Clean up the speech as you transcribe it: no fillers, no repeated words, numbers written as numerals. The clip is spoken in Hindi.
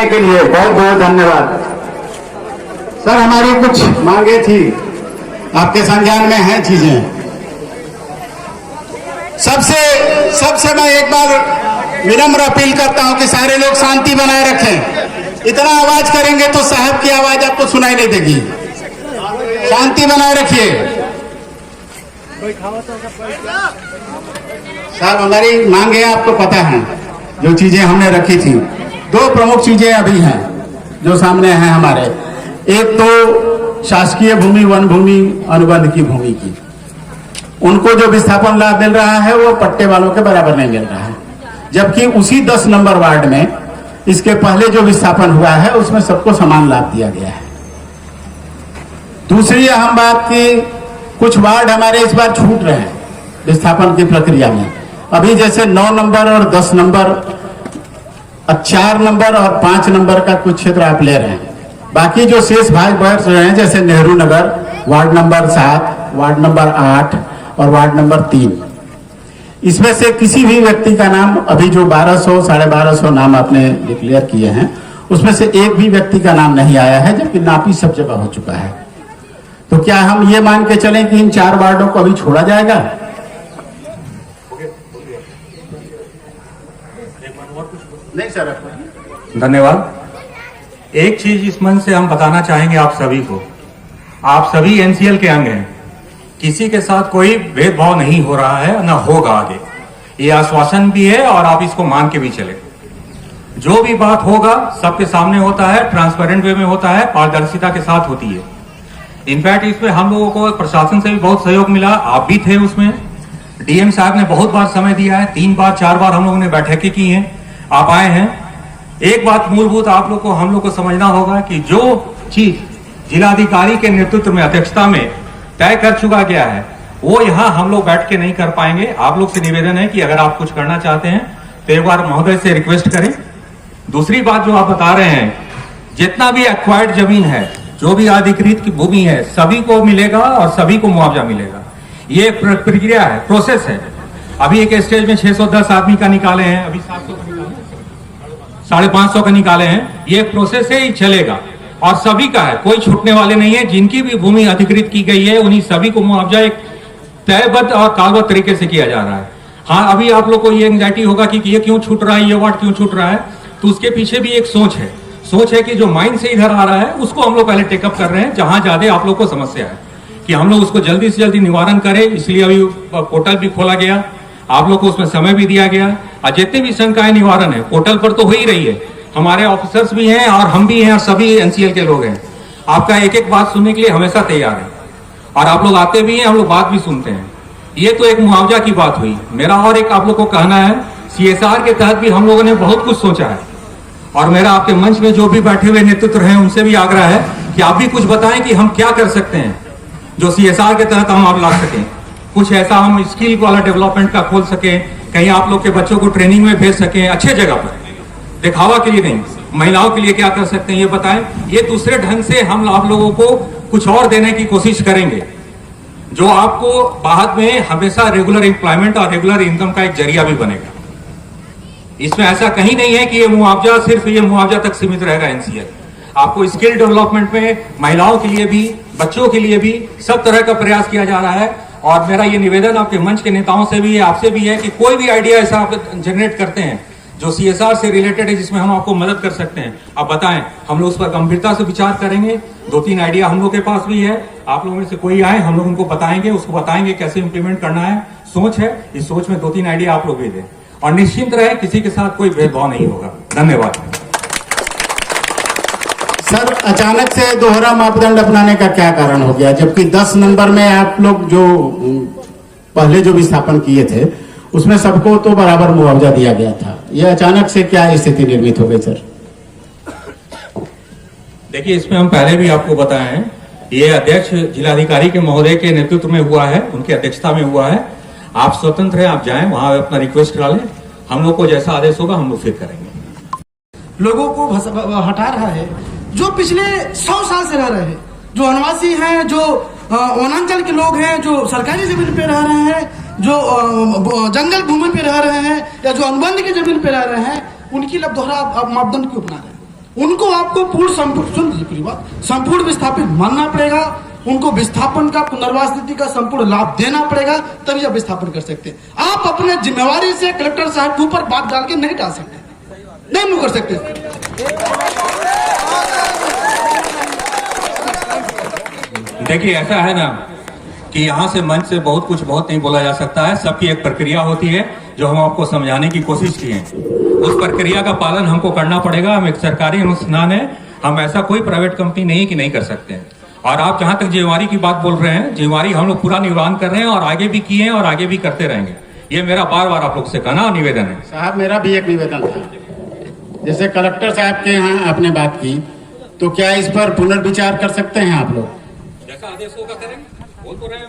के लिए बहुत बहुत धन्यवाद। सर, हमारी कुछ मांगे थी, आपके संज्ञान में हैं चीजें। सबसे मैं एक बार विनम्र अपील करता हूं कि सारे लोग शांति बनाए रखें। इतना आवाज करेंगे तो साहब की आवाज आपको सुनाई नहीं देगी। शांति बनाए रखिए। साहब, हमारी मांगे आपको पता है, जो चीजें हमने रखी थी। दो प्रमुख चीजें अभी हैं जो सामने हैं हमारे। एक तो शासकीय भूमि, वन भूमि, अनुबंध की भूमि की, उनको जो विस्थापन लाभ मिल रहा है वो पट्टे वालों के बराबर नहीं मिल रहा है, जबकि उसी 10 नंबर वार्ड में इसके पहले जो विस्थापन हुआ है उसमें सबको समान लाभ दिया गया है। दूसरी अहम बात की कुछ वार्ड हमारे इस बार छूट रहे हैं विस्थापन की प्रक्रिया में। अभी जैसे 9 नंबर और 10 नंबर, 4 नंबर और 5 नंबर का कुछ क्षेत्र आप ले रहे हैं। बाकी जो शेष भाग बढ़ रहे हैं, जैसे Nehru Nagar, ward number 7, ward number 8 और वार्ड नंबर 3, इसमें से किसी भी व्यक्ति का नाम, अभी जो 1200 साढ़े 1200 नाम आपने डिक्लेयर किए हैं, उसमें से एक भी व्यक्ति का नाम नहीं आया है, जबकि नापी सब जगह हो चुका है। तो क्या हम ये मान के चलें कि इन 4 वार्डों को अभी छोड़ा जाएगा? नहीं सर, धन्यवाद। एक चीज इस मंच से हम बताना चाहेंगे आप सभी को, आप सभी एनसीएल के अंग हैं। किसी के साथ कोई भेदभाव नहीं हो रहा है, न होगा आगे। ये आश्वासन भी है और आप इसको मान के भी चले। जो भी बात होगा सबके सामने होता है, ट्रांसपेरेंट वे में होता है, पारदर्शिता के साथ होती है। इनफैक्ट इसमें हम लोगों को प्रशासन से भी बहुत सहयोग मिला, आप भी थे उसमें। डीएम साहब ने बहुत बार समय दिया है, 3 बार 4 बार हम लोगों ने बैठकें की हैं, आप आए हैं। एक बात मूलभूत आप लोग को, हम लोग को समझना होगा कि जो चीज जिलाधिकारी के नेतृत्व में, अध्यक्षता में तय कर चुका गया है, वो यहाँ हम लोग बैठ के नहीं कर पाएंगे। आप लोग से निवेदन है कि अगर आप कुछ करना चाहते हैं तो एक बार महोदय से रिक्वेस्ट करें। दूसरी बात जो आप बता रहे हैं, जितना भी एक्वायर्ड जमीन है, जो भी अधिकृत की भूमि है, सभी को मिलेगा और सभी को मुआवजा मिलेगा। ये प्रक्रिया है, प्रोसेस है। अभी एक स्टेज में 610 आदमी का निकाले हैं, अभी 700 का निकाले, 550 का निकाले हैं। ये प्रोसेस ही चलेगा और सभी का है, कोई छूटने वाले नहीं है। जिनकी भी भूमि अधिकृत की गई है उन्हीं सभी को मुआवजा एक तयबद्ध और कालबद्ध तरीके से किया जा रहा है। हाँ, अभी आप लोग को ये एंग्जाइटी होगा कि ये क्यों छूट रहा है, ये वार्ड क्यों छूट रहा है, तो उसके पीछे भी एक सोच है कि जो माइंड से इधर आ रहा है उसको हम लोग पहले टेकअप कर रहे हैं। जहां ज्यादा आप लोग को समस्या है कि हम लोग उसको जल्दी से जल्दी निवारण करें, इसलिए अभी पोर्टल भी खोला गया, आप लोग को उसमें समय भी दिया गया। और जितने भी शंकाएं निवारण है पोर्टल पर तो हो ही रही है, हमारे ऑफिसर्स भी हैं और हम भी हैं और सभी एनसीएल के लोग हैं। आपका एक एक बात सुनने के लिए हमेशा तैयार है और आप लोग आते भी हैं, हम लोग बात भी सुनते हैं। ये तो एक मुआवजा की बात हुई। मेरा और एक आप लोग को कहना है, सीएसआर के तहत भी हम लोगों ने बहुत कुछ सोचा है और मेरा आपके मंच में जो भी बैठे हुए नेतृत्व हैं उनसे भी आग्रह है कि आप भी कुछ बताएं कि हम क्या कर सकते हैं जो सीएसआर के तहत हम आप ला सकें। कुछ ऐसा हम स्किल वाला डेवलपमेंट का खोल सकें, कहीं आप लोग के बच्चों को ट्रेनिंग में भेज सकें, अच्छे जगह पर, दिखावा के लिए नहीं, महिलाओं के लिए क्या कर सकते हैं ये बताएं। ये दूसरे ढंग से हम आप लोगों को कुछ और देने की कोशिश करेंगे जो आपको बाद में हमेशा रेगुलर एम्प्लॉयमेंट और रेगुलर इनकम का एक जरिया भी बनेगा। इसमें ऐसा कहीं नहीं है कि ये मुआवजा सिर्फ ये मुआवजा तक सीमित रहेगा। एनसीएल आपको स्किल डेवलपमेंट में महिलाओं के लिए भी, बच्चों के लिए भी सब तरह का प्रयास किया जा रहा है। और मेरा ये निवेदन आपके मंच के नेताओं से भी है, आपसे भी है कि कोई भी आइडिया ऐसा आप जनरेट करते हैं जो सीएसआर से रिलेटेड है, जिसमें हम आपको मदद कर सकते हैं, आप बताएं। हम लोग उस पर गंभीरता से विचार करेंगे। 2-3 आइडिया हम लोग के पास भी है, आप लोगों में से कोई आए, हम लोग उनको बताएंगे, उसको बताएंगे कैसे इंप्लीमेंट करना है। सोच है, इस सोच में 2-3 आइडिया आप लोग भी दें और निश्चिंत रहे, किसी के साथ कोई भेदभाव नहीं होगा। धन्यवाद। सर, अचानक से दोहरा मापदंड अपनाने का क्या कारण हो गया, जबकि 10 नंबर में आप लोग जो पहले जो विस्थापन किए थे उसमें सबको तो बराबर मुआवजा दिया गया था, ये अचानक से क्या स्थिति निर्मित हो गई सर? देखिए, इसमें हम पहले भी आपको बताए हैं, ये अध्यक्ष जिलाधिकारी के महोदय के नेतृत्व में हुआ है, उनकी अध्यक्षता में हुआ है। आप स्वतंत्र हैं, आप जाएं वहां अपना रिक्वेस्ट करा लें, हम लोग को जैसा आदेश होगा हम लोग फिर करेंगे। लोगों को हटा रहा है जो पिछले 100 साल से रह रहे हैं, जो वनवासी हैं, जो वनांचल के लोग हैं, जो सरकारी जमीन पे रह रहे हैं, जो जंगल भूमि पे रह रहे हैं या जो अनुबंध की जमीन पे रह रहे हैं, उनकी दोहरा मापदंड क्यों अपना रहे हैं? उनको आपको पूर्ण संपूर्ण विस्थापित मानना पड़ेगा। उनको विस्थापन का, पुनर्वास नीति का संपूर्ण लाभ देना पड़ेगा, तभी आप विस्थापन कर सकते हैं। आप अपने जिम्मेवारी से कलेक्टर साहब के ऊपर बात डाल के नहीं डाल सकते, नहीं मुँह कर सकते। देखिए ऐसा है ना कि यहाँ से मंच से बहुत नहीं बोला जा सकता है। सबकी एक प्रक्रिया होती है जो हम आपको समझाने की कोशिश किए हैं। उस प्रक्रिया का पालन हमको करना पड़ेगा। हम एक सरकारी अनुष्ठान है, हम ऐसा कोई प्राइवेट कंपनी नहीं है कि नहीं कर सकते हैं। और आप जहां तक जिम्मेवारी की बात बोल रहे हैं, जिम्मेवारी हम लोग पूरा निर्वहन कर रहे हैं और आगे भी किए हैं और आगे भी करते रहेंगे। ये मेरा बार बार आप लोग से कहना निवेदन है। साहब मेरा भी एक निवेदन था, जैसे कलेक्टर साहब के यहाँ आपने बात की, तो क्या इस पर पुनर्विचार कर सकते हैं आप लोग? जैसा आदेश होगा करेंगे, बोल तो रहे हैं।